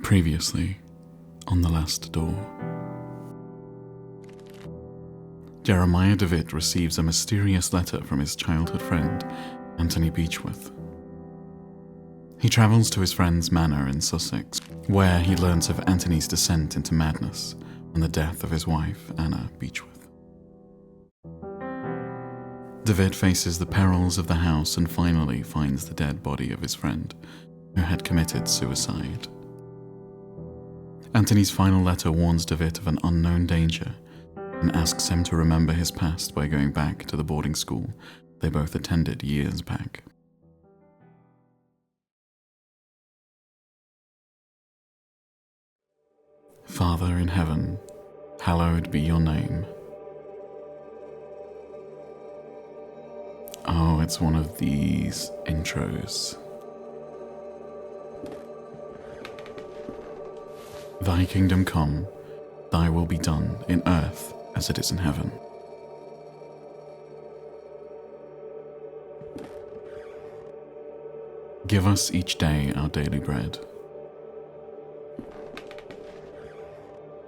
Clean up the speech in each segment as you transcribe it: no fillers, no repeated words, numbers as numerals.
Previously, on the last door. Jeremiah DeWitt receives a mysterious letter from his childhood friend, Anthony Beechworth. He travels to his friend's manor in Sussex, where he learns of Anthony's descent into madness and the death of his wife, Anna Beechworth. DeWitt faces the perils of the house and finally finds the dead body of his friend, who had committed suicide. Anthony's final letter warns DeWitt of an unknown danger and asks him to remember his past by going back to the boarding school they both attended years back. Father in heaven, hallowed be your name. Oh, it's one of these intros. Thy kingdom come, thy will be done in earth as it is in heaven. Give us each day our daily bread.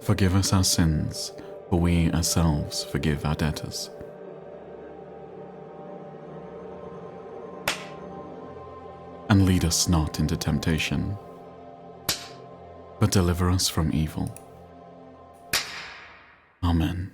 Forgive us our sins, for we ourselves forgive our debtors. And lead us not into temptation, but deliver us from evil. Amen.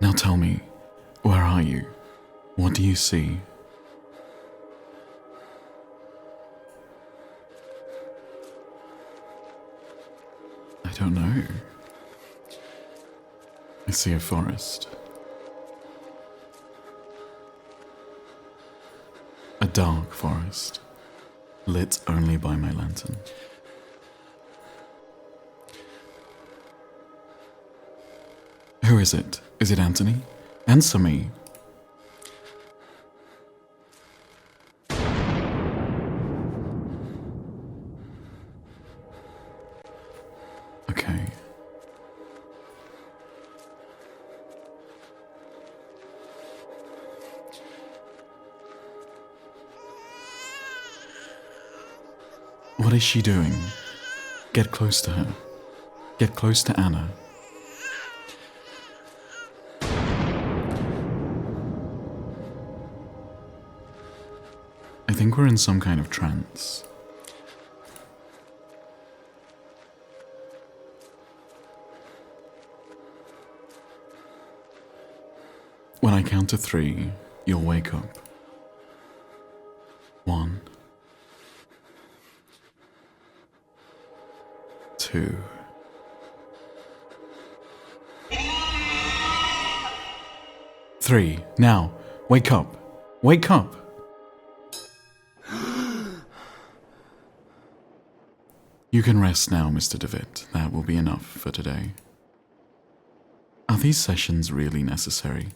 Now tell me, where are you? What do you see? I don't know. I see a forest. A dark forest, lit only by my lantern. Who is it? Is it Anthony? Answer me! Okay. What is she doing? Get close to her. Get close to Anna. I think we're in some kind of trance. When I count to 3, you'll wake up. 1, 2. Three. Now, wake up. Wake up. You can rest now, Mr. DeWitt. That will be enough for today. Are these sessions really necessary?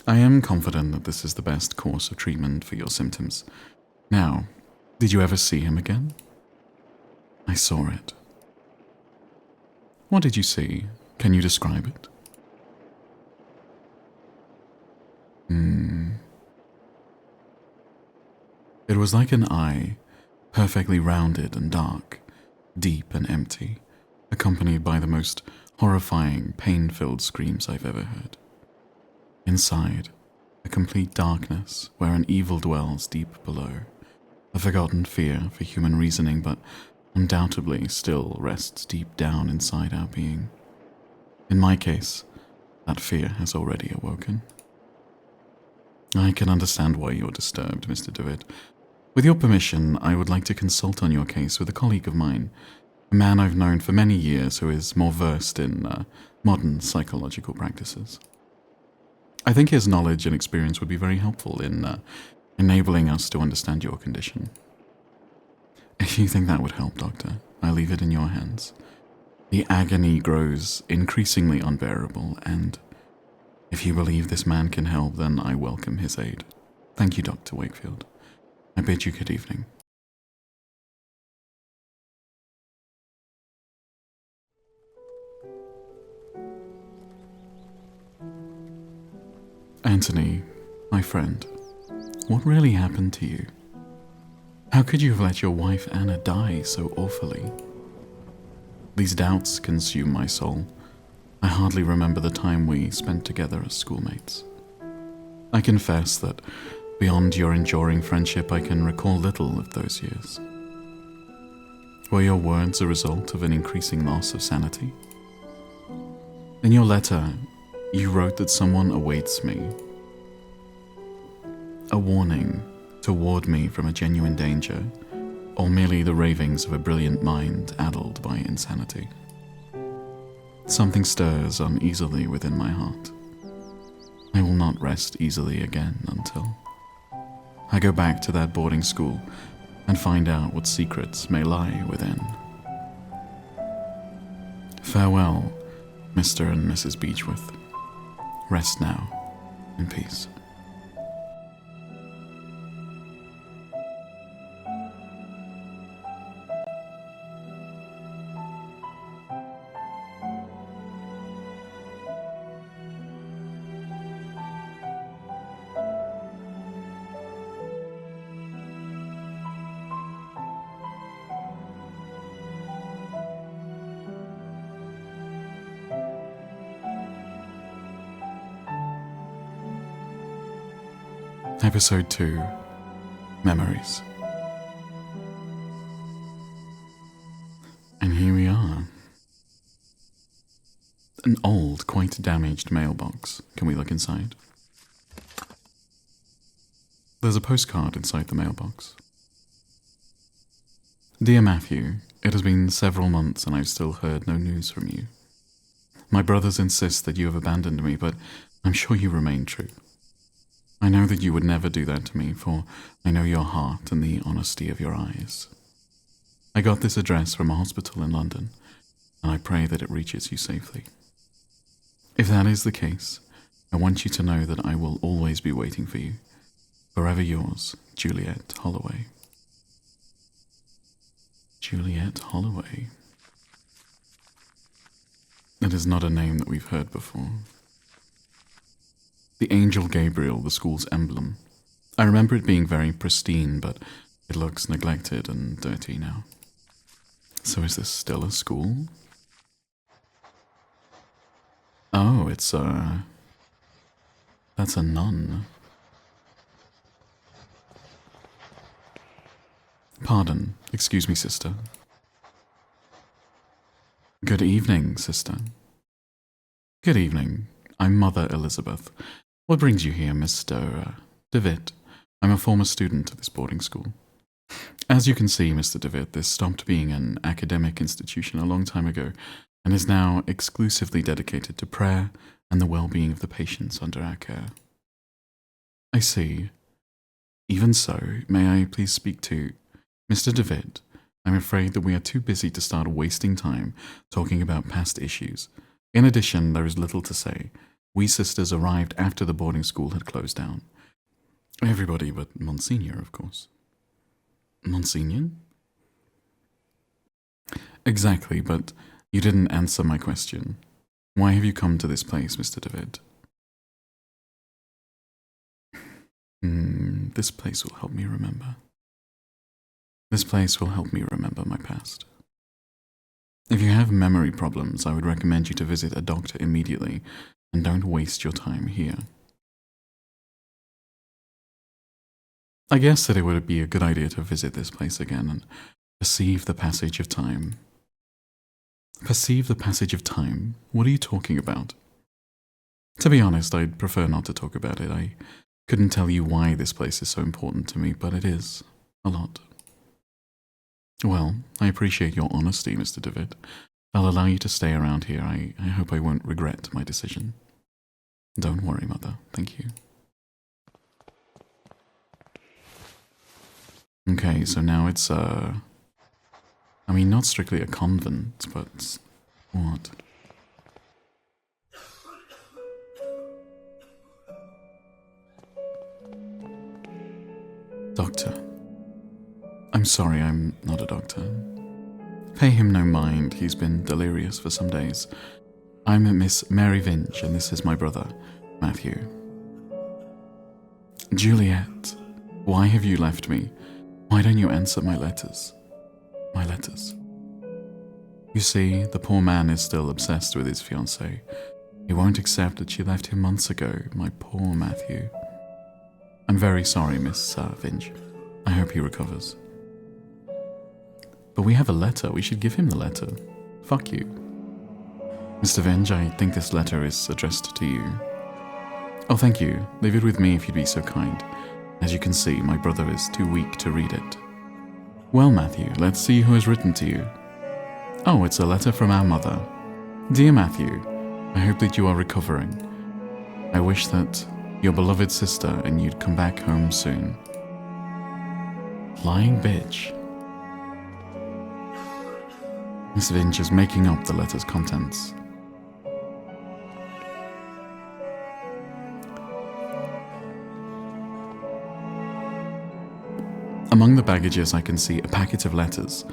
I am confident that this is the best course of treatment for your symptoms. Now, did you ever see him again? I saw it. What did you see? Can you describe it? It was like an eye, perfectly rounded and dark, deep and empty, accompanied by the most horrifying, pain-filled screams I've ever heard. Inside, a complete darkness where an evil dwells deep below, a forgotten fear for human reasoning, but undoubtedly still rests deep down inside our being. In my case, that fear has already awoken. I can understand why you're disturbed, Mr. DeWitt. With your permission, I would like to consult on your case with a colleague of mine, a man I've known for many years who is more versed in modern psychological practices. I think his knowledge and experience would be very helpful in enabling us to understand your condition. If you think that would help, Doctor, I leave it in your hands. The agony grows increasingly unbearable, and if you believe this man can help, then I welcome his aid. Thank you, Dr. Wakefield. I bid you good evening. Anthony, my friend, what really happened to you? How could you have let your wife Anna die so awfully? These doubts consume my soul. I hardly remember the time we spent together as schoolmates. I confess that beyond your enduring friendship, I can recall little of those years. Were your words a result of an increasing loss of sanity? In your letter, you wrote that someone awaits me. A warning to ward me from a genuine danger, or merely the ravings of a brilliant mind addled by insanity. Something stirs uneasily within my heart. I will not rest easily again until I go back to that boarding school and find out what secrets may lie within. Farewell, Mr. and Mrs. Beechworth. Rest now, in peace. Episode 2, Memories. And here we are. An old, quite damaged mailbox. Can we look inside? There's a postcard inside the mailbox. Dear Matthew, it has been several months and I've still heard no news from you. My brothers insist that you have abandoned me, but I'm sure you remain true. I know that you would never do that to me, for I know your heart and the honesty of your eyes. I got this address from a hospital in London, and I pray that it reaches you safely. If that is the case, I want you to know that I will always be waiting for you. Forever yours, Juliet Holloway. Juliet Holloway. That is not a name that we've heard before. The angel Gabriel, the school's emblem. I remember it being very pristine, but it looks neglected and dirty now. So is this still a school? Oh, that's a nun. Pardon, excuse me, sister. Good evening, sister. Good evening. I'm Mother Elizabeth. What brings you here, Mr. DeWitt? I'm a former student of this boarding school. As you can see, Mr. DeWitt, this stopped being an academic institution a long time ago and is now exclusively dedicated to prayer and the well-being of the patients under our care. I see. Even so, may I please speak to Mr. DeWitt? I'm afraid that we are too busy to start wasting time talking about past issues. In addition, there is little to say. We sisters arrived after the boarding school had closed down. Everybody but Monsignor, of course. Monsignor? Exactly, but you didn't answer my question. Why have you come to this place, Mr. DeWitt? This place will help me remember. This place will help me remember my past. If you have memory problems, I would recommend you to visit a doctor immediately, and don't waste your time here. I guess that it would be a good idea to visit this place again and Perceive the passage of time. Perceive the passage of time? What are you talking about? To be honest, I'd prefer not to talk about it. I couldn't tell you why this place is so important to me, but it is. A lot. Well, I appreciate your honesty, Mr. DeVitt. I'll allow you to stay around here. I hope I won't regret my decision. Don't worry, Mother. Thank you. Okay, so now it's, I mean, not strictly a convent, but what? Doctor. I'm sorry, I'm not a doctor. Pay him no mind, he's been delirious for some days. I'm Miss Mary Vinch, and this is my brother, Matthew. Juliet, why have you left me? Why don't you answer my letters? My letters. You see, the poor man is still obsessed with his fiancée. He won't accept that she left him months ago, my poor Matthew. I'm very sorry, Miss Vinch. I hope he recovers. But we have a letter. We should give him the letter. Fuck you. Mr. Vinch, I think this letter is addressed to you. Oh, thank you. Leave it with me if you'd be so kind. As you can see, my brother is too weak to read it. Well, Matthew, let's see who has written to you. Oh, it's a letter from our mother. Dear Matthew, I hope that you are recovering. I wish that your beloved sister and you'd come back home soon. Lying bitch. Miss Vinch is making up the letter's contents. Among the baggages I can see a packet of letters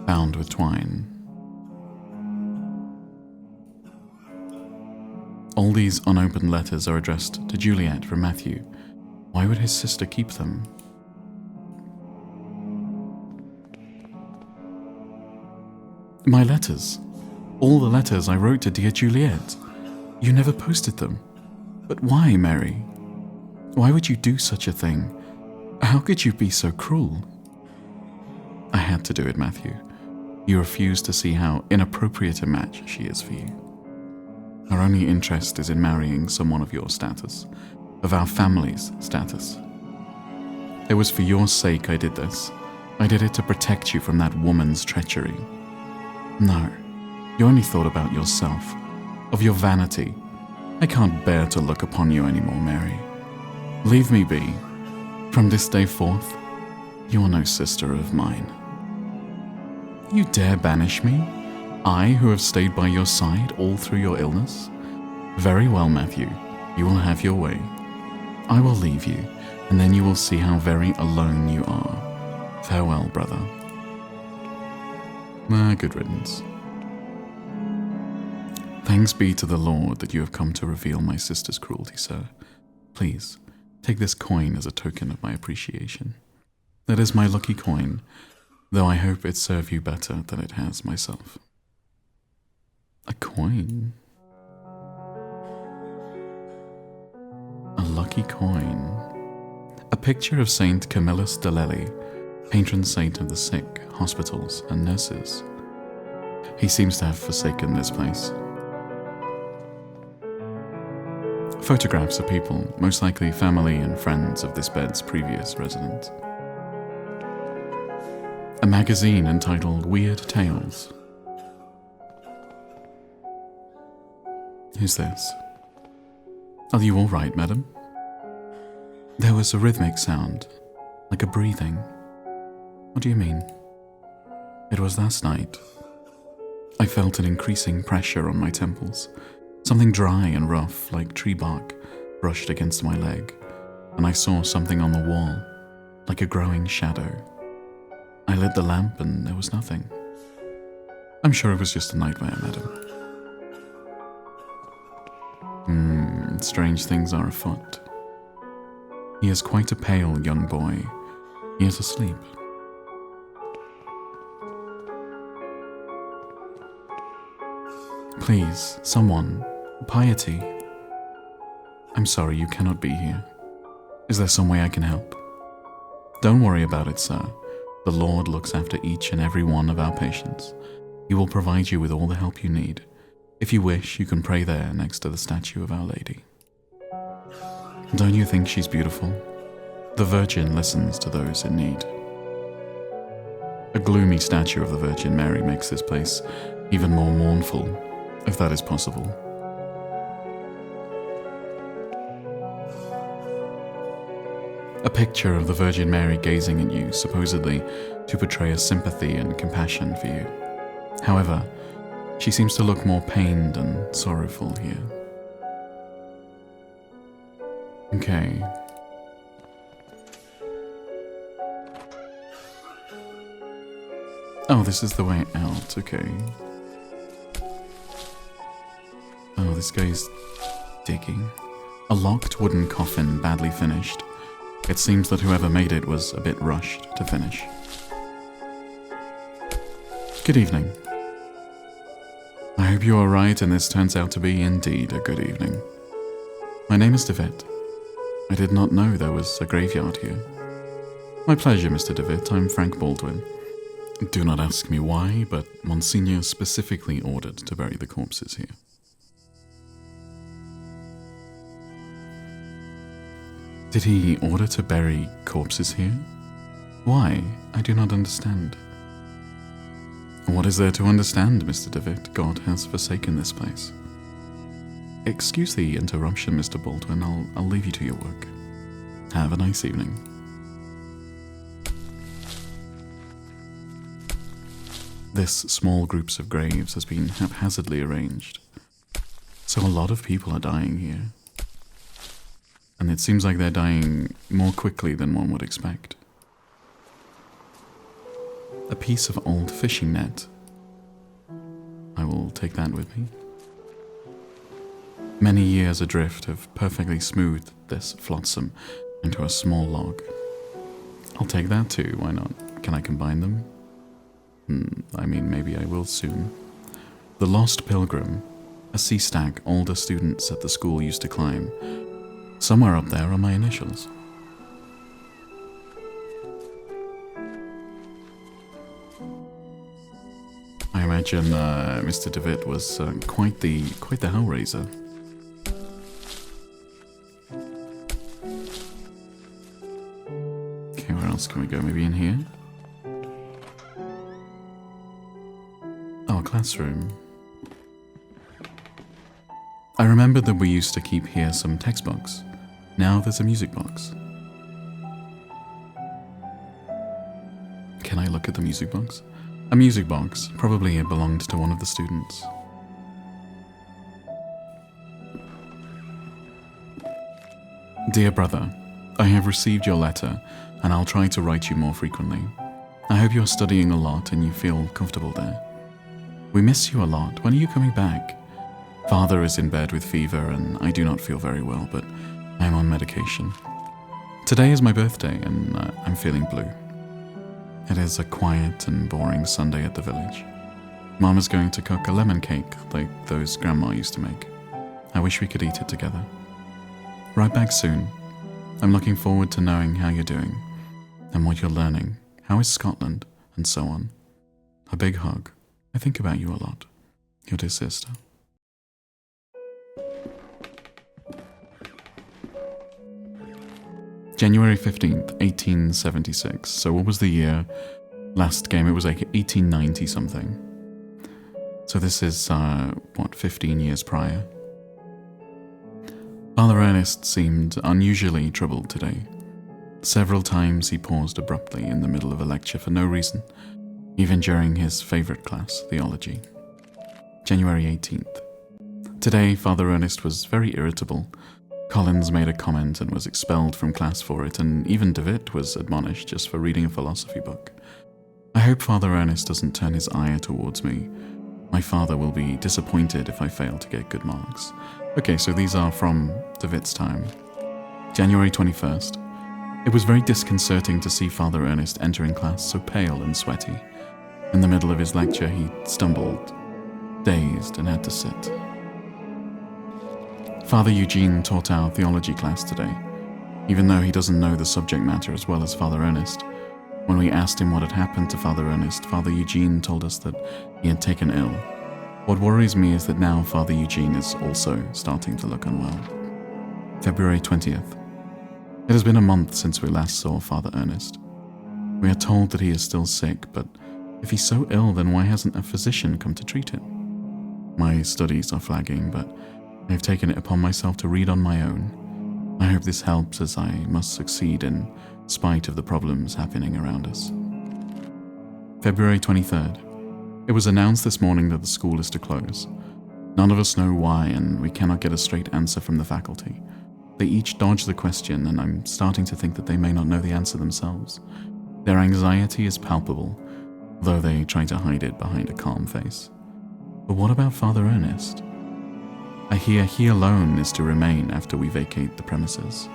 bound with twine. All these unopened letters are addressed to Juliet from Matthew. Why would his sister keep them? My letters. All the letters I wrote to dear Juliet. You never posted them. But why, Mary? Why would you do such a thing? How could you be so cruel? I had to do it, Matthew. You refused to see how inappropriate a match she is for you. Our only interest is in marrying someone of your status, of our family's status. It was for your sake I did this. I did it to protect you from that woman's treachery. No, you only thought about yourself, of your vanity. I can't bear to look upon you anymore, Mary. Leave me be. From this day forth, you are no sister of mine. You dare banish me? I, who have stayed by your side all through your illness? Very well, Matthew, you will have your way. I will leave you, and then you will see how very alone you are. Farewell, brother. Good riddance. Thanks be to the Lord that you have come to reveal my sister's cruelty, sir. Please, take this coin as a token of my appreciation. That is my lucky coin, though I hope it serve you better than it has myself. A coin? A lucky coin. A picture of Saint Camillus de Lelli, patron saint of the sick, hospitals, and nurses. He seems to have forsaken this place. Photographs of people, most likely family and friends of this bed's previous resident. A magazine entitled Weird Tales. Who's this? Are you all right, madam? There was a rhythmic sound, like a breathing. What do you mean? It was last night. I felt an increasing pressure on my temples. Something dry and rough, like tree bark, brushed against my leg, and I saw something on the wall, like a growing shadow. I lit the lamp and there was nothing. I'm sure it was just a nightmare, madam. Strange things are afoot. He is quite a pale young boy. He is asleep. Please, someone, piety. I'm sorry you cannot be here. Is there some way I can help? Don't worry about it, sir. The Lord looks after each and every one of our patients. He will provide you with all the help you need. If you wish, you can pray there next to the statue of Our Lady. Don't you think she's beautiful? The Virgin listens to those in need. A gloomy statue of the Virgin Mary makes this place even more mournful, if that is possible. A picture of the Virgin Mary gazing at you, supposedly to portray a sympathy and compassion for you. However, she seems to look more pained and sorrowful here. Okay. Oh, this is the way out, okay. Oh, this guy's digging. A locked wooden coffin, badly finished. It seems that whoever made it was a bit rushed to finish. Good evening. I hope you are right and this turns out to be indeed a good evening. My name is DeVitt. I did not know there was a graveyard here. My pleasure, Mr. DeVitt. I'm Frank Baldwin. Do not ask me why, but Monsignor specifically ordered to bury the corpses here. Did he order to bury corpses here? Why? I do not understand. What is there to understand, Mr. DeVitt? God has forsaken this place. Excuse the interruption, Mr. Baldwin. I'll leave you to your work. Have a nice evening. This small groups of graves has been haphazardly arranged. So a lot of people are dying here. And it seems like they're dying more quickly than one would expect. A piece of old fishing net. I will take that with me. Many years adrift have perfectly smoothed this flotsam into a small log. I'll take that too, why not? Can I combine them? I mean, maybe I will soon. The Lost Pilgrim, a sea stag older students at the school used to climb. Somewhere up there are my initials. I imagine Mr. DeVitt was quite the hellraiser. Okay, where else can we go? Maybe in here? Oh, a classroom. I remembered that we used to keep here some textbooks. Now there's a music box. Can I look at the music box? A music box. Probably it belonged to one of the students. Dear brother, I have received your letter, and I'll try to write you more frequently. I hope you're studying a lot and you feel comfortable there. We miss you a lot. When are you coming back? Father is in bed with fever and I do not feel very well, but I am on medication. Today is my birthday and I'm feeling blue. It is a quiet and boring Sunday at the village. Mom is going to cook a lemon cake like those Grandma used to make. I wish we could eat it together. Right back soon. I'm looking forward to knowing how you're doing and what you're learning. How is Scotland? And so on. A big hug. I think about you a lot. Your dear sister. January 15th, 1876. So what was the year? Last game, it was like 1890 something. So this is, 15 years prior? Father Ernest seemed unusually troubled today. Several times he paused abruptly in the middle of a lecture for no reason, even during his favorite class, theology. January 18th. Today, Father Ernest was very irritable. Collins made a comment and was expelled from class for it, and even DeVitt was admonished just for reading a philosophy book. I hope Father Ernest doesn't turn his ire towards me. My father will be disappointed if I fail to get good marks. Okay, so these are from DeVitt's time. January 21st. It was very disconcerting to see Father Ernest entering class so pale and sweaty. In the middle of his lecture, he stumbled, dazed, and had to sit. Father Eugene taught our theology class today. Even though he doesn't know the subject matter as well as Father Ernest, When we asked him what had happened to Father Ernest, Father Eugene told us that he had taken ill. What worries me is that now Father Eugene is also starting to look unwell. February 20th. It has been a month since we last saw Father Ernest. We are told that he is still sick, but if he's so ill, then why hasn't a physician come to treat him? My studies are flagging, but I have taken it upon myself to read on my own. I hope this helps, as I must succeed in spite of the problems happening around us. February 23rd. It was announced this morning that the school is to close. None of us know why, and we cannot get a straight answer from the faculty. They each dodge the question, and I'm starting to think that they may not know the answer themselves. Their anxiety is palpable, though they try to hide it behind a calm face. But what about Father Ernest? I hear he alone is to remain after we vacate the premises.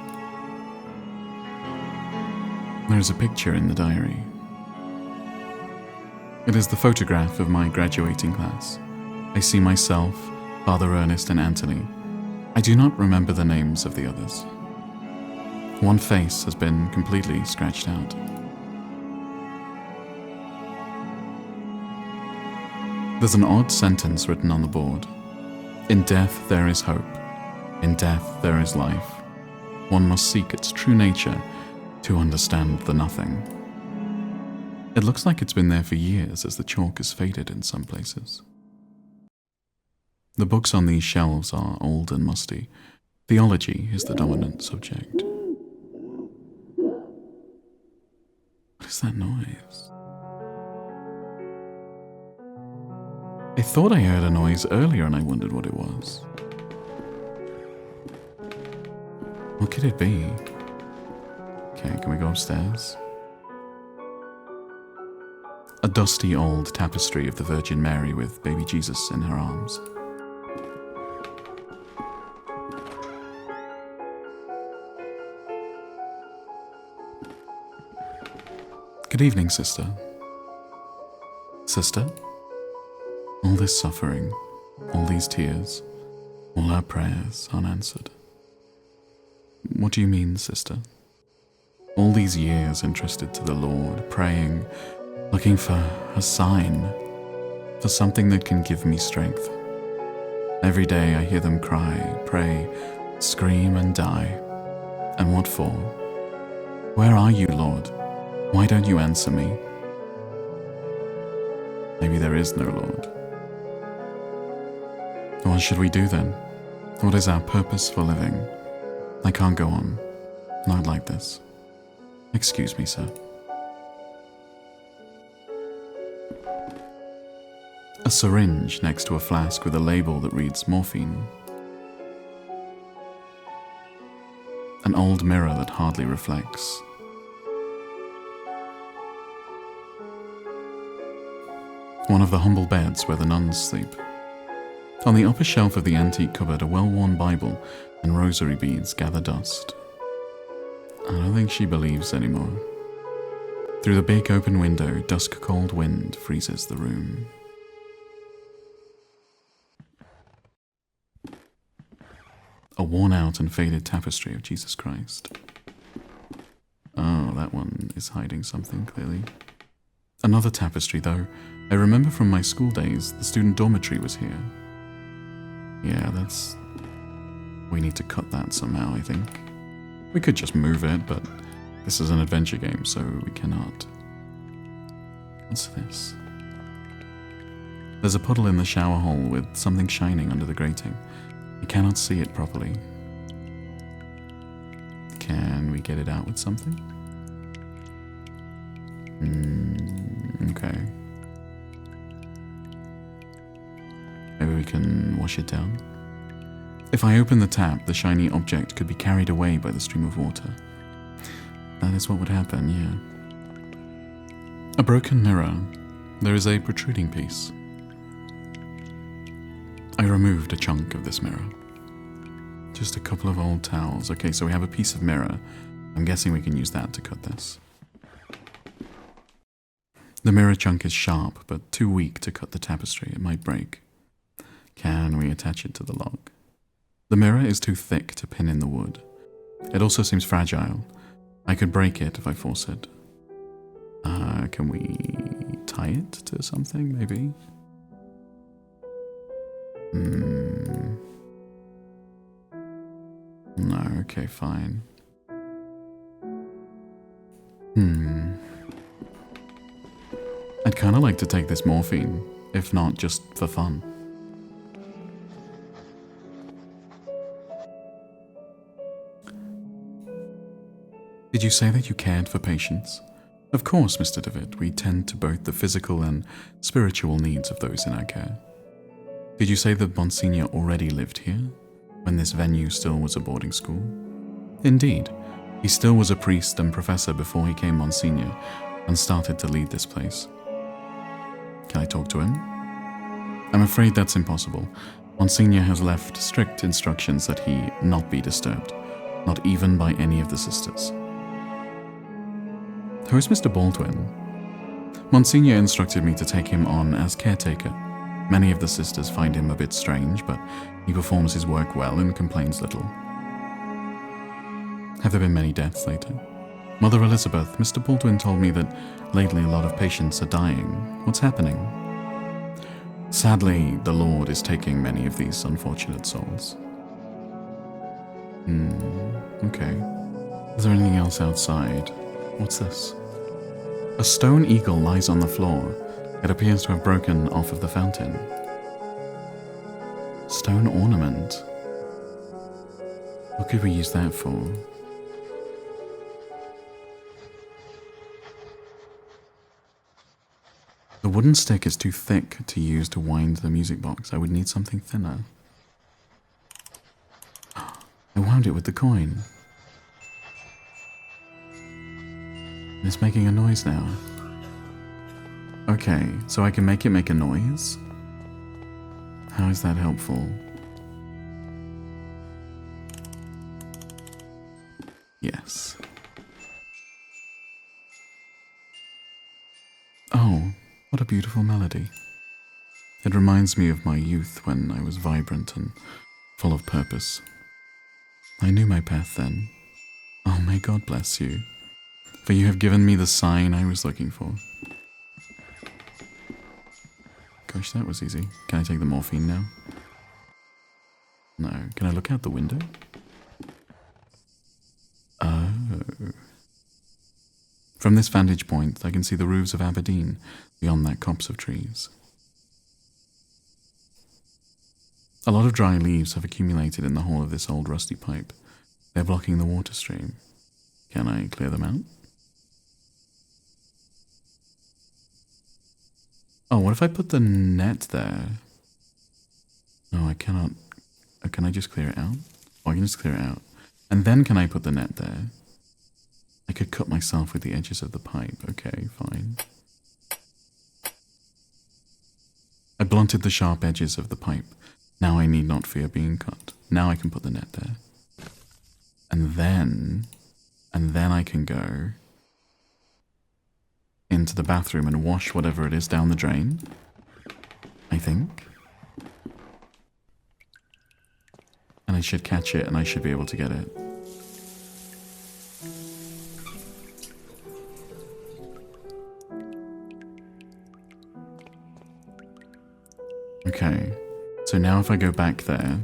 There is a picture in the diary. It is the photograph of my graduating class. I see myself, Father Ernest, and Anthony. I do not remember the names of the others. One face has been completely scratched out. There's an odd sentence written on the board. In death there is hope. In death there is life. One must seek its true nature to understand the nothing. It looks like it's been there for years, as the chalk has faded in some places. The books on these shelves are old and musty. Theology is the dominant subject. What is that noise? I thought I heard a noise earlier and I wondered what it was. What could it be? Okay, can we go upstairs? A dusty old tapestry of the Virgin Mary with baby Jesus in her arms. Good evening, sister. Sister? All this suffering, all these tears, all our prayers unanswered. What do you mean, sister? All these years entrusted to the Lord, praying, looking for a sign, for something that can give me strength. Every day I hear them cry, pray, scream and die. And what for? Where are you, Lord? Why don't you answer me? Maybe there is no Lord. What should we do then? What is our purpose for living? I can't go on. Not like this. Excuse me, sir. A syringe next to a flask with a label that reads morphine. An old mirror that hardly reflects. One of the humble beds where the nuns sleep. On the upper shelf of the antique cupboard, a well-worn Bible and rosary beads gather dust. I don't think she believes anymore. Through the big open window, dusk-cold wind freezes the room. A worn-out and faded tapestry of Jesus Christ. Oh, that one is hiding something, clearly. Another tapestry, though. I remember from my school days, the student dormitory was here. Yeah, we need to cut that somehow, I think. We could just move it, but this is an adventure game, so we cannot. What's this? There's a puddle in the shower hole with something shining under the grating. I cannot see it properly. Can we get it out with something? Okay. Maybe we can wash it down. If I open the tap, the shiny object could be carried away by the stream of water. That is what would happen, yeah. A broken mirror. There is a protruding piece. I removed a chunk of this mirror. Just a couple of old towels. Okay, so we have a piece of mirror. I'm guessing we can use that to cut this. The mirror chunk is sharp, but too weak to cut the tapestry. It might break. Can we attach it to the log? The mirror is too thick to pin in the wood. It also seems fragile. I could break it if I force it. Can we tie it to something, maybe? No, okay, fine. I'd kind of like to take this morphine, if not just for fun. Did you say that you cared for patients? Of course, Mr. DeVitt, we tend to both the physical and spiritual needs of those in our care. Did you say that Monsignor already lived here, when this venue still was a boarding school? Indeed, he still was a priest and professor before he came Monsignor and started to lead this place. Can I talk to him? I'm afraid that's impossible. Monsignor has left strict instructions that he not be disturbed, not even by any of the sisters. Who is Mr. Baldwin? Monsignor instructed me to take him on as caretaker. Many of the sisters find him a bit strange, but he performs his work well and complains little. Have there been many deaths lately? Mother Elizabeth, Mr. Baldwin told me that lately a lot of patients are dying. What's happening? Sadly, the Lord is taking many of these unfortunate souls. Okay. Is there anything else outside? What's this? A stone eagle lies on the floor. It appears to have broken off of the fountain. Stone ornament. What could we use that for? The wooden stick is too thick to use to wind the music box. I would need something thinner. I wound it with the coin. It's making a noise now. Okay, so I can make it make a noise? How is that helpful? Yes. Oh, what a beautiful melody. It reminds me of my youth when I was vibrant and full of purpose. I knew my path then. Oh, may God bless you, for you have given me the sign I was looking for. Gosh, that was easy. Can I take the morphine now? No. Can I look out the window? Oh. From this vantage point, I can see the roofs of Aberdeen beyond that copse of trees. A lot of dry leaves have accumulated in the hole of this old rusty pipe. They're blocking the water stream. Can I clear them out? Oh, what if I put the net there? No, I cannot. Can I just clear it out? Oh, I can just clear it out. And then can I put the net there? I could cut myself with the edges of the pipe. Okay, fine. I blunted the sharp edges of the pipe. Now I need not fear being cut. Now I can put the net there. And then I can go into the bathroom and wash whatever it is down the drain, I think. And I should catch it and I should be able to get it. Okay, so now if I go back there,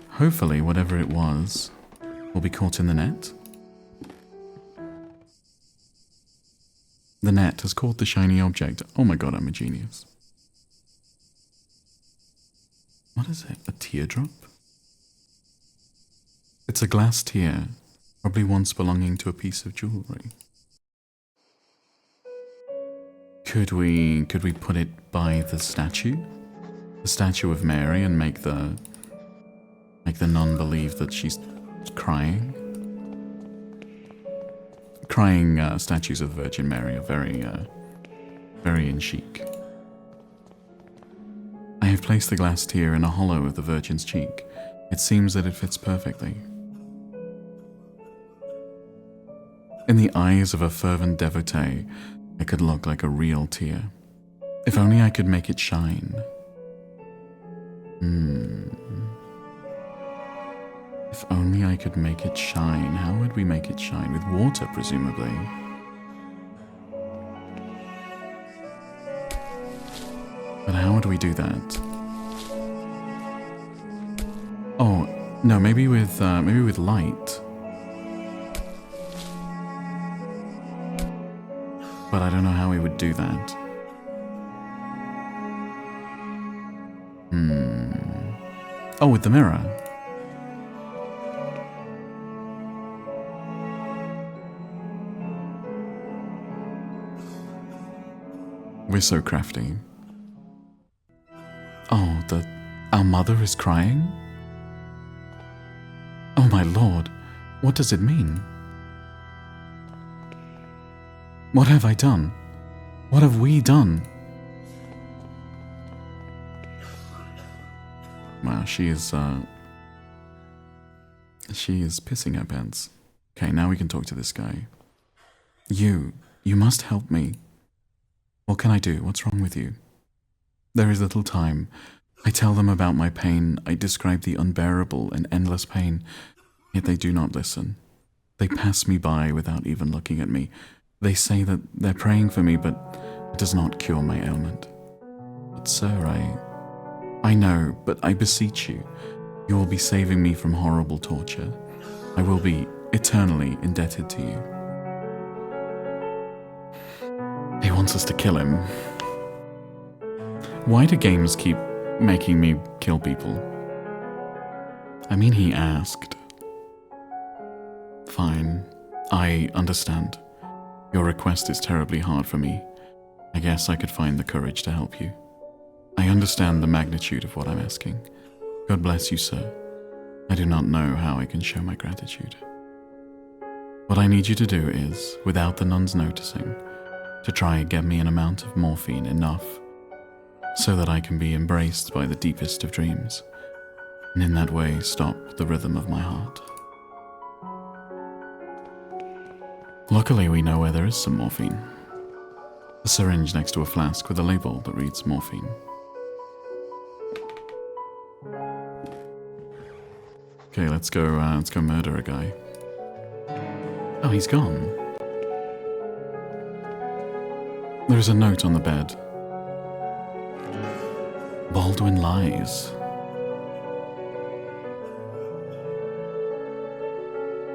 hopefully whatever it was will be caught in the net. The net has caught the shiny object. Oh my god, I'm a genius. What is it? A teardrop? It's a glass tear, probably once belonging to a piece of jewellery. Could we put it by the statue? The statue of Mary, and make the nun believe that she's crying? Crying statues of the Virgin Mary are very in chic. I have placed the glass tear in a hollow of the Virgin's cheek. It seems that it fits perfectly. In the eyes of a fervent devotee, it could look like a real tear. If only I could make it shine. If only I could make it shine. How would we make it shine? With water, presumably. do we do that? Oh, no, maybe with light. But I don't know how we would do that. Oh, with the mirror. We're so crafty. Oh, our mother is crying? Oh my lord, what does it mean? What have I done? What have we done? Wow, she is pissing her pants. Okay, now we can talk to this guy. You must help me. What can I do? What's wrong with you? There is little time. I tell them about my pain. I describe the unbearable and endless pain, yet they do not listen. They pass me by without even looking at me. They say that they're praying for me, but it does not cure my ailment. But sir, I know, but I beseech you, you will be saving me from horrible torture. I will be eternally indebted to you. He wants us to kill him. Why do games keep making me kill people? I mean, he asked. Fine, I understand. Your request is terribly hard for me. I guess I could find the courage to help you. I understand the magnitude of what I'm asking. God bless you, sir. I do not know how I can show my gratitude. What I need you to do is, without the nuns noticing, to try and get me an amount of morphine enough so that I can be embraced by the deepest of dreams, and in that way stop the rhythm of my heart. Luckily, we know where there is some morphine. A syringe next to a flask with a label that reads morphine. Okay, let's go murder a guy. Oh, he's gone. There's a note on the bed. Baldwin lies.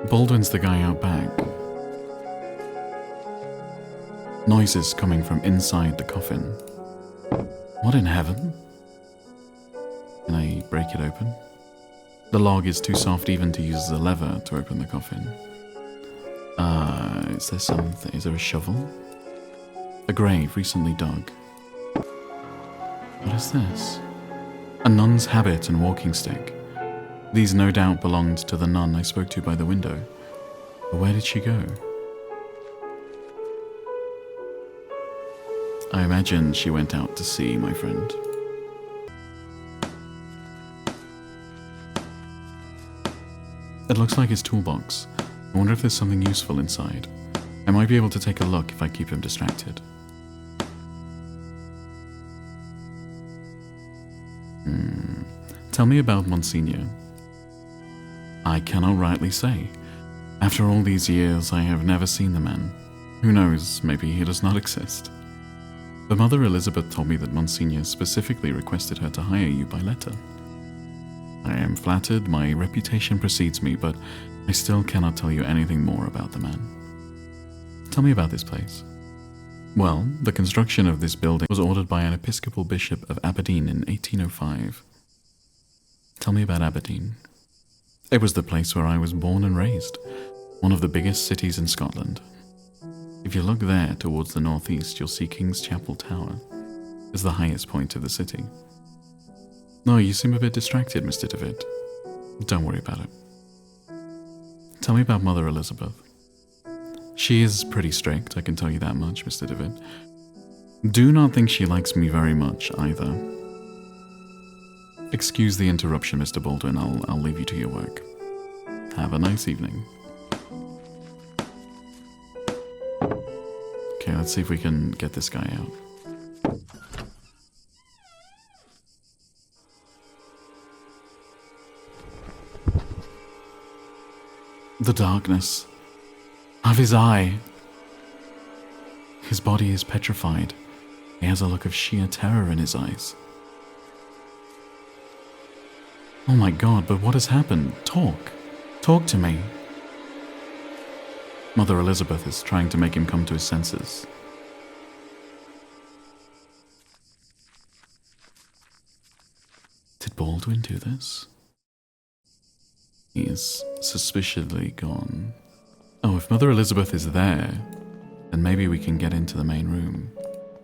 Baldwin's the guy out back. Noises coming from inside the coffin. What in heaven? Can I break it open? The log is too soft even to use the lever to open the coffin. Is there something? Is there a shovel? A grave recently dug. What is this? A nun's habit and walking stick. These no doubt belonged to the nun I spoke to by the window. But where did she go? I imagine she went out to sea, my friend. It looks like his toolbox. I wonder if there's something useful inside. I might be able to take a look if I keep him distracted. Tell me about Monsignor. I cannot rightly say. After all these years, I have never seen the man. Who knows, maybe he does not exist. But Mother Elizabeth told me that Monsignor specifically requested her to hire you by letter. I am flattered, my reputation precedes me, but I still cannot tell you anything more about the man. Tell me about this place. Well, the construction of this building was ordered by an Episcopal Bishop of Aberdeen in 1805. Tell me about Aberdeen. It was the place where I was born and raised, one of the biggest cities in Scotland. If you look there towards the northeast, you'll see King's Chapel Tower. It's the highest point of the city. No, you seem a bit distracted, Mr. DeVitt. Don't worry about it. Tell me about Mother Elizabeth. She is pretty strict, I can tell you that much, Mr. DeVitt. Do not think she likes me very much, either. Excuse the interruption, Mr. Baldwin. I'll leave you to your work. Have a nice evening. Okay, let's see if we can get this guy out. The darkness of his eye. His body is petrified. He has a look of sheer terror in his eyes. Oh my God, but what has happened? Talk. Talk to me. Mother Elizabeth is trying to make him come to his senses. Did Baldwin do this? He is suspiciously gone. Oh, if Mother Elizabeth is there, then maybe we can get into the main room.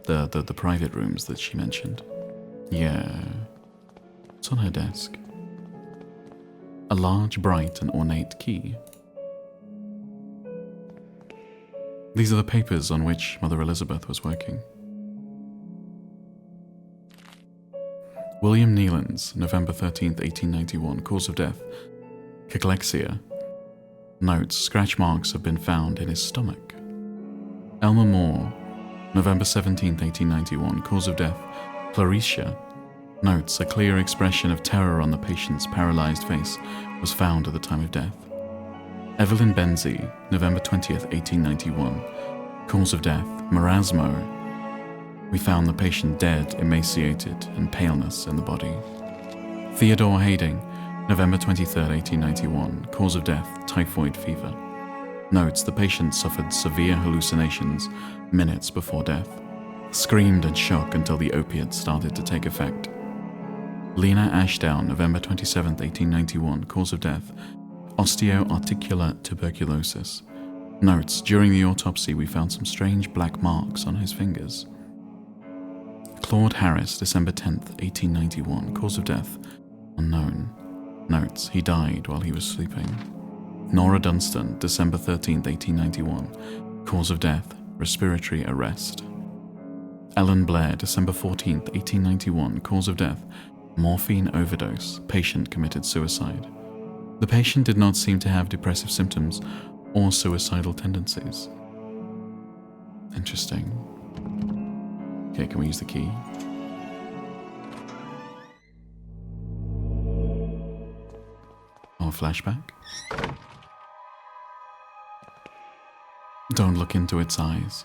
The private rooms that she mentioned. Yeah. It's on her desk. A large, bright, and ornate key. These are the papers on which Mother Elizabeth was working. William Nealon's, November 13th, 1891, cause of death, cachexia. Notes, scratch marks have been found in his stomach. Elmer Moore, November 17th, 1891, cause of death, pleuresia. Notes, a clear expression of terror on the patient's paralyzed face was found at the time of death. Evelyn Benzie, November 20th, 1891, cause of death, marasmo. We found the patient dead, emaciated, and paleness in the body. Theodore Hading, November 23rd, 1891, cause of death, typhoid fever. Notes, the patient suffered severe hallucinations minutes before death. Screamed and shook until the opiates started to take effect. Lena Ashdown, November 27th, 1891, cause of death, osteoarticular tuberculosis. Notes, during the autopsy we found some strange black marks on his fingers. Claude Harris, December 10th, 1891, cause of death, unknown. Notes, he died while he was sleeping. Nora Dunstan, December 13th, 1891, cause of death, respiratory arrest. Ellen Blair, December 14th, 1891, cause of death, morphine overdose, patient committed suicide. The patient did not seem to have depressive symptoms or suicidal tendencies. Interesting. Okay, can we use the key? Oh, flashback? Don't look into its eyes.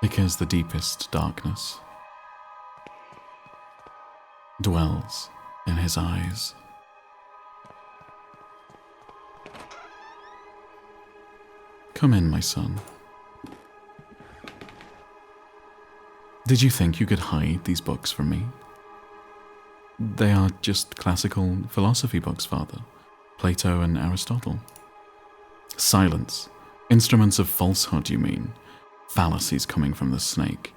Because the deepest darkness dwells in his eyes. Come in, my son. Did you think you could hide these books from me? They are just classical philosophy books, Father. Plato and Aristotle. Silence. Instruments of falsehood, you mean? Fallacies coming from the snake.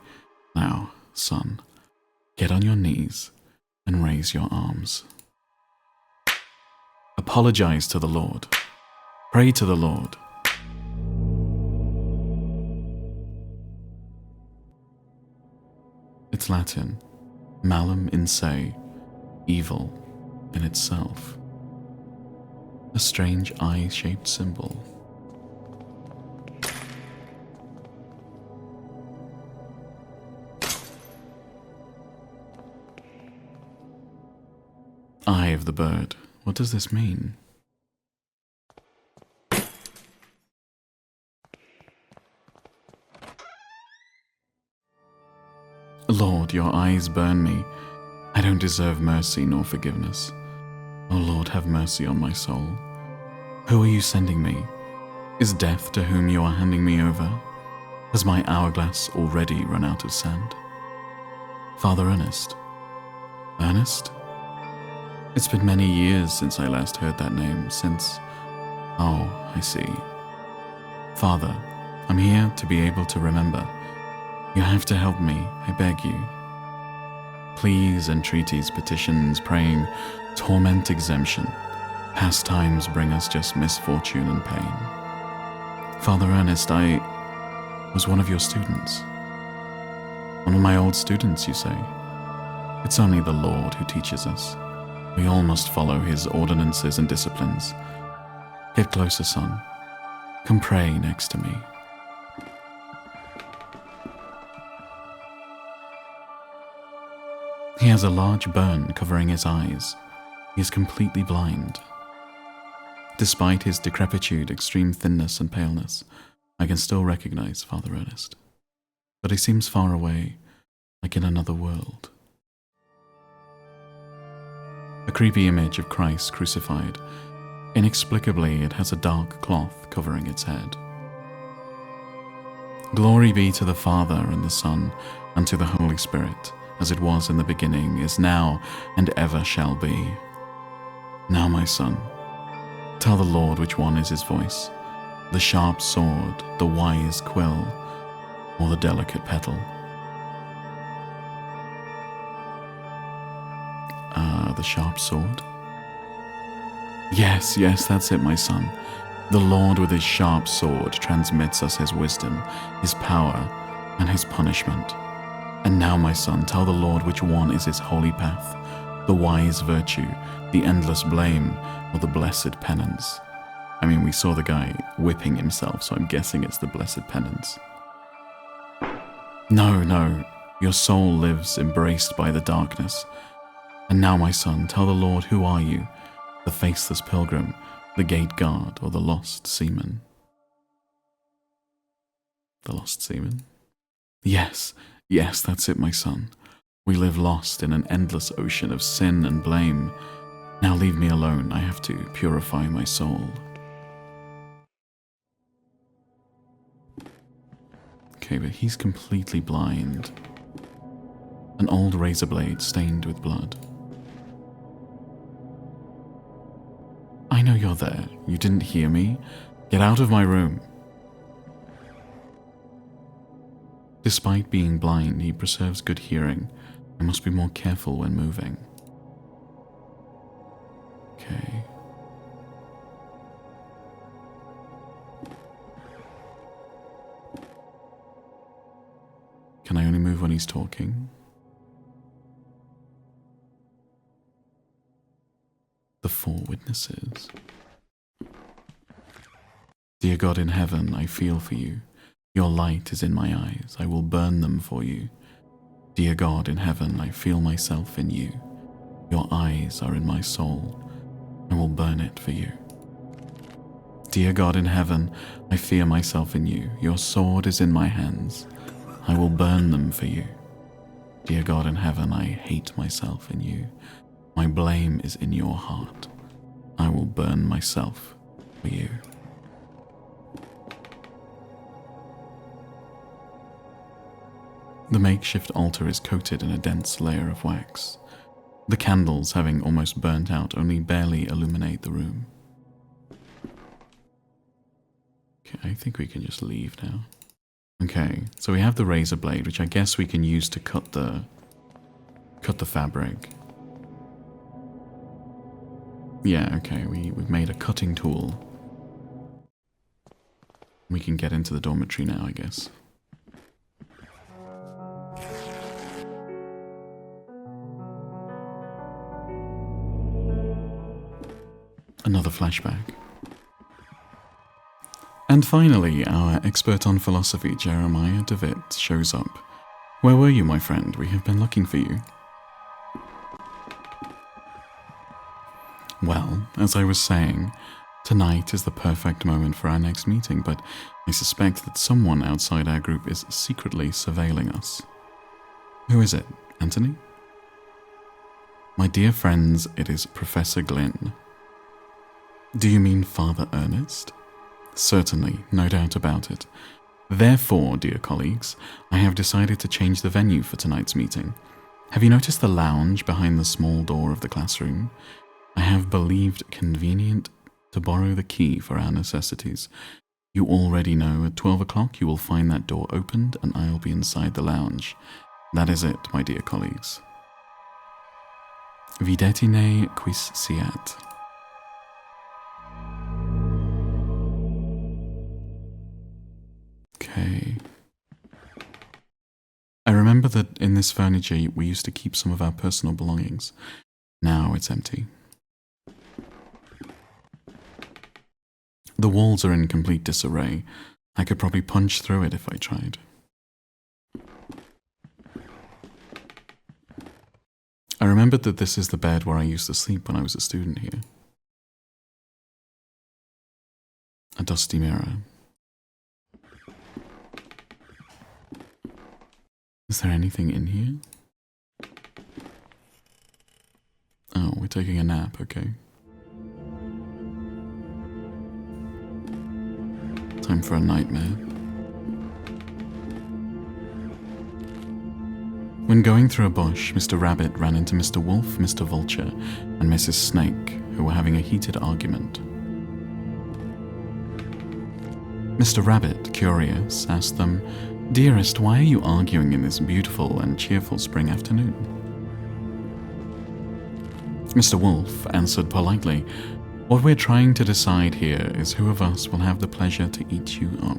Now, son, get on your knees and raise your arms. Apologize to the Lord. Pray to the Lord. It's Latin, malum in se, evil in itself. A strange eye-shaped symbol. Eye of the bird. What does this mean? Lord, your eyes burn me. I don't deserve mercy nor forgiveness. O Lord, have mercy on my soul. Who are you sending me? Is death to whom you are handing me over? Has my hourglass already run out of sand? Father Ernest. Ernest? It's been many years since I last heard that name, since... Oh, I see. Father, I'm here to be able to remember. You have to help me, I beg you. Pleas, entreaties, petitions, praying, torment, exemption. Past times bring us just misfortune and pain. Father Ernest, I was one of your students. One of my old students, you say? It's only the Lord who teaches us. We all must follow his ordinances and disciplines. Get closer, son. Come pray next to me. He has a large burn covering his eyes. He is completely blind. Despite his decrepitude, extreme thinness, and paleness, I can still recognize Father Ernest. But he seems far away, like in another world. A creepy image of Christ crucified. Inexplicably, it has a dark cloth covering its head. Glory be to the Father, and the Son, and to the Holy Spirit, as it was in the beginning, is now, and ever shall be. Now, my son, tell the Lord which one is his voice, the sharp sword, the wise quill, or the delicate petal. The sharp sword? Yes, that's it, my son. The Lord with his sharp sword transmits us his wisdom, his power, and his punishment. And now, my son, tell the Lord which one is his holy path, the wise virtue, the endless blame, or the blessed penance. I mean, we saw the guy whipping himself, so I'm guessing it's the blessed penance. No, your soul lives embraced by the darkness. And now, my son, tell the Lord, who are you, the faceless pilgrim, the gate guard, or the lost seaman? The lost seaman? Yes, that's it, my son. We live lost in an endless ocean of sin and blame. Now leave me alone, I have to purify my soul. Okay, but he's completely blind. An old razor blade stained with blood. I know you're there. You didn't hear me. Get out of my room. Despite being blind, he preserves good hearing. I must be more careful when moving. Okay. Can I only move when he's talking? The 4 witnesses. Dear God in heaven, I feel for you. Your light is in my eyes. I will burn them for you. Dear God in heaven, I feel myself in you. Your eyes are in my soul. I will burn it for you. Dear God in heaven, I fear myself in you. Your sword is in my hands. I will burn them for you. Dear God in heaven, I hate myself in you. My blame is in your heart. I will burn myself for you. The makeshift altar is coated in a dense layer of wax. The candles, having almost burnt out, only barely illuminate the room. Okay, I think we can just leave now. Okay, so we have the razor blade, which I guess we can use to cut the fabric. Yeah, okay, we've made a cutting tool. We can get into the dormitory now, I guess. Another flashback. And finally, our expert on philosophy, Jeremiah DeWitt, shows up. Where were you, my friend? We have been looking for you. Well, as I was saying, tonight is the perfect moment for our next meeting, but I suspect that someone outside our group is secretly surveilling us. Who is it, Anthony? My dear friends, it is Professor Glynn. Do you mean Father Ernest? Certainly, no doubt about it. Therefore, dear colleagues, I have decided to change the venue for tonight's meeting. Have you noticed the lounge behind the small door of the classroom? I have believed convenient to borrow the key for our necessities. You already know at 12 o'clock you will find that door opened and I'll be inside the lounge. That is it, my dear colleagues. Videtine quis siat. Okay. I remember that in this furniture we used to keep some of our personal belongings. Now it's empty. The walls are in complete disarray. I could probably punch through it if I tried. I remembered that this is the bed where I used to sleep when I was a student here. A dusty mirror. Is there anything in here? Oh, we're taking a nap, okay. Time for a nightmare. When going through a bush, Mr. Rabbit ran into Mr. Wolf, Mr. Vulture, and Mrs. Snake, who were having a heated argument. Mr. Rabbit, curious, asked them, "Dearest, why are you arguing in this beautiful and cheerful spring afternoon?" Mr. Wolf answered politely, "What we're trying to decide here is who of us will have the pleasure to eat you up."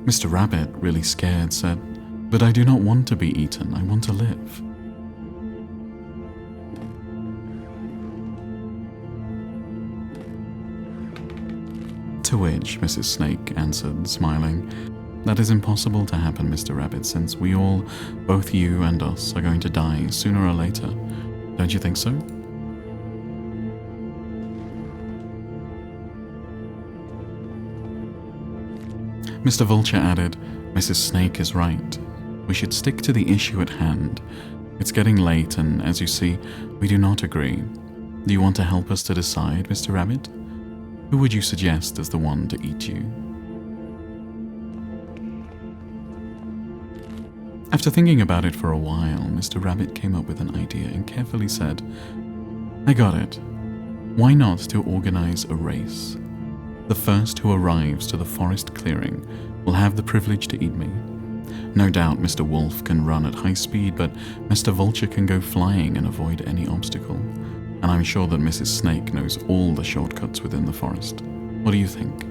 Mr. Rabbit, really scared, said, "But I do not want to be eaten, I want to live." To which Mrs. Snake answered, smiling, "That is impossible to happen, Mr. Rabbit, since we all, both you and us, are going to die sooner or later. Don't you think so?" Mr. Vulture added, "Mrs. Snake is right. We should stick to the issue at hand. It's getting late, and as you see, we do not agree. Do you want to help us to decide, Mr. Rabbit? Who would you suggest as the one to eat you?" After thinking about it for a while, Mr. Rabbit came up with an idea and carefully said, "I got it. Why not to organize a race? The first who arrives to the forest clearing will have the privilege to eat me. No doubt Mr. Wolf can run at high speed, but Mr. Vulture can go flying and avoid any obstacle. And I'm sure that Mrs. Snake knows all the shortcuts within the forest. What do you think?"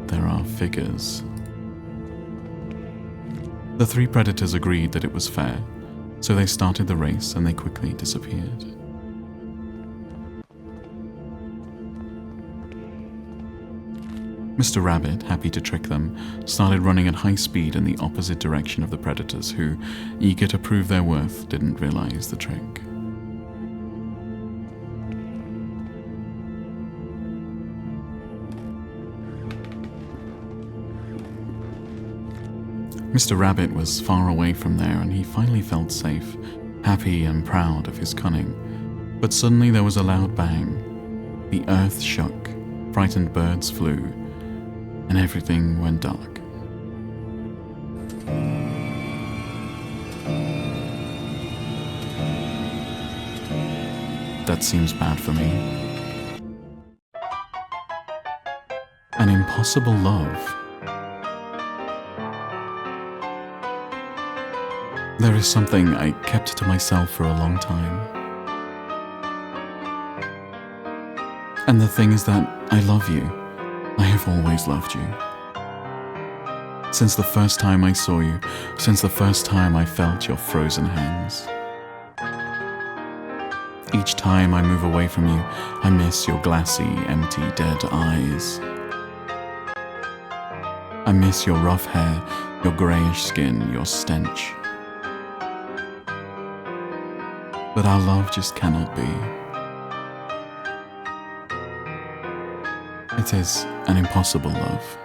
There are figures. The three predators agreed that it was fair, so they started the race and they quickly disappeared. Mr. Rabbit, happy to trick them, started running at high speed in the opposite direction of the predators who, eager to prove their worth, didn't realize the trick. Mr. Rabbit was far away from there and he finally felt safe, happy and proud of his cunning. But suddenly there was a loud bang. The earth shook, frightened birds flew, and everything went dark. That seems bad for me. An impossible love. There is something I kept to myself for a long time. And the thing is that I love you. I have always loved you. Since the first time I saw you, since the first time I felt your frozen hands. Each time I move away from you, I miss your glassy, empty, dead eyes. I miss your rough hair, your greyish skin, your stench. But our love just cannot be. It is an impossible love.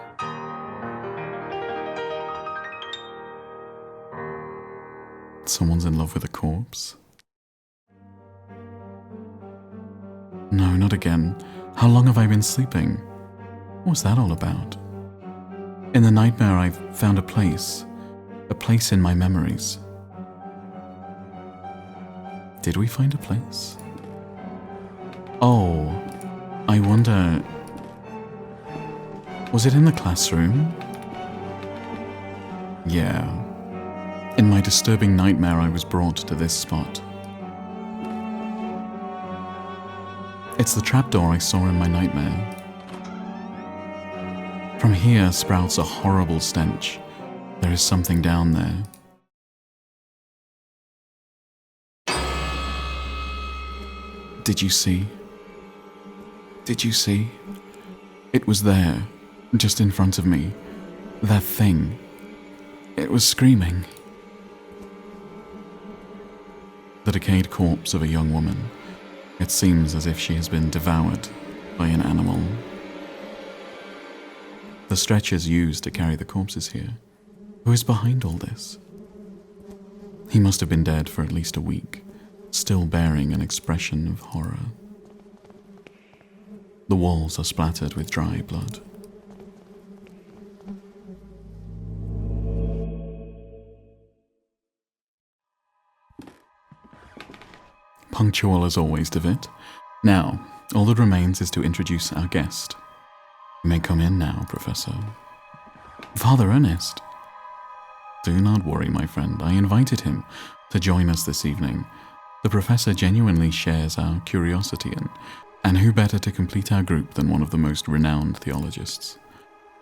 Someone's in love with a corpse? No, not again. How long have I been sleeping? What was that all about? In the nightmare I found a place in my memories. Did we find a place? Oh, I wonder... Was it in the classroom? Yeah. In my disturbing nightmare, I was brought to this spot. It's the trapdoor I saw in my nightmare. From here sprouts a horrible stench. There is something down there. Did you see? Did you see? It was there. Just in front of me. That thing. It was screaming. The decayed corpse of a young woman. It seems as if she has been devoured by an animal. The stretchers used to carry the corpses here. Who is behind all this? He must have been dead for at least a week, still bearing an expression of horror. The walls are splattered with dry blood. Punctual as always, David. Now, all that remains is to introduce our guest. You may come in now, Professor. Father Ernest. Do not worry, my friend. I invited him to join us this evening. The Professor genuinely shares our curiosity, and who better to complete our group than one of the most renowned theologists?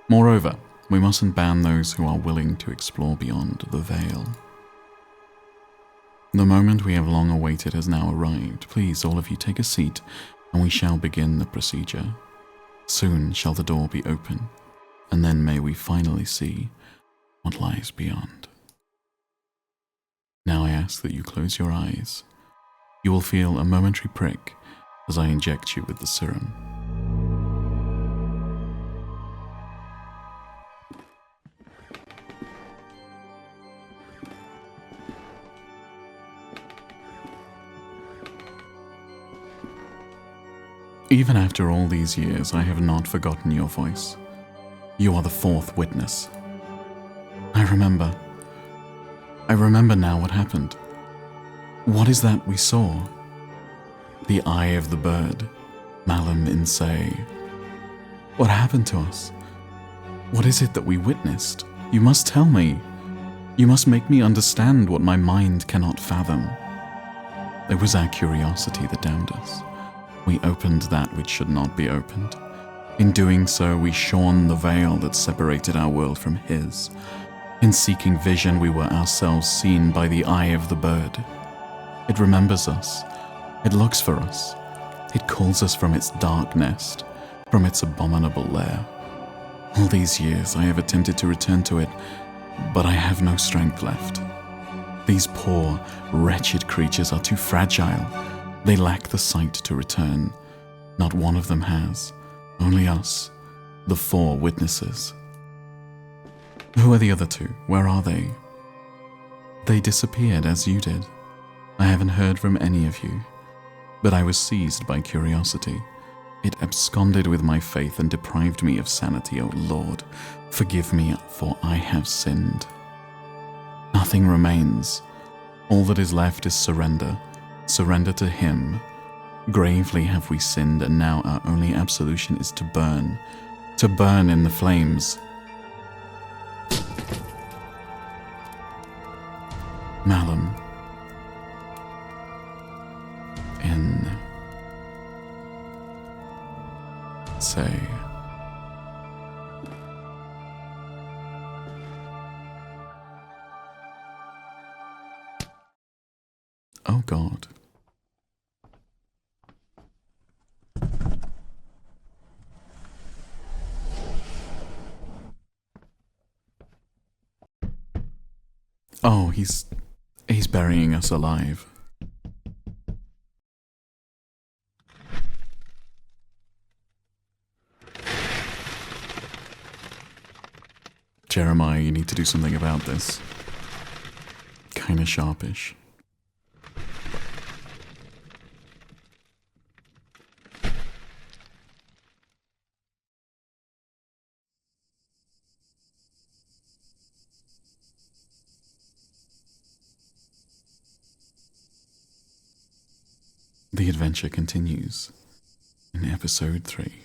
Moreover, we mustn't ban those who are willing to explore beyond the veil. The moment we have long awaited has now arrived. Please, all of you, take a seat, and we shall begin the procedure. Soon shall the door be open, and then may we finally see what lies beyond. Now I ask that you close your eyes. You will feel a momentary prick as I inject you with the serum. Even after all these years, I have not forgotten your voice. You are the fourth witness. I remember now what happened. What is that we saw? The eye of the bird, malum in se. What happened to us? What is it that we witnessed? You must tell me. You must make me understand what my mind cannot fathom. It was our curiosity that damned us. We opened that which should not be opened. In doing so, we shorn the veil that separated our world from his. In seeking vision, we were ourselves seen by the eye of the bird. It remembers us. It looks for us. It calls us from its dark nest, from its abominable lair. All these years, I have attempted to return to it, but I have no strength left. These poor, wretched creatures are too fragile. They lack the sight to return. Not one of them has. Only us, the four witnesses. Who are the other two? Where are they? They disappeared as you did. I haven't heard from any of you. But I was seized by curiosity. It absconded with my faith and deprived me of sanity. O Lord, forgive me, for I have sinned. Nothing remains. All that is left is surrender. Surrender to him. Gravely have we sinned, and now our only absolution is to burn in the flames. Malum in se. Oh God. Oh, he's burying us alive. Jeremiah, you need to do something about this. Kinda sharpish. The adventure continues in episode 3.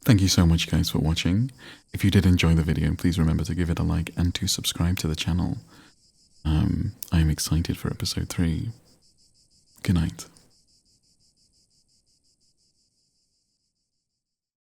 Thank you so much, guys, for watching. If you did enjoy the video, please remember to give it a like and to subscribe to the channel. I'm excited for episode 3. Good night.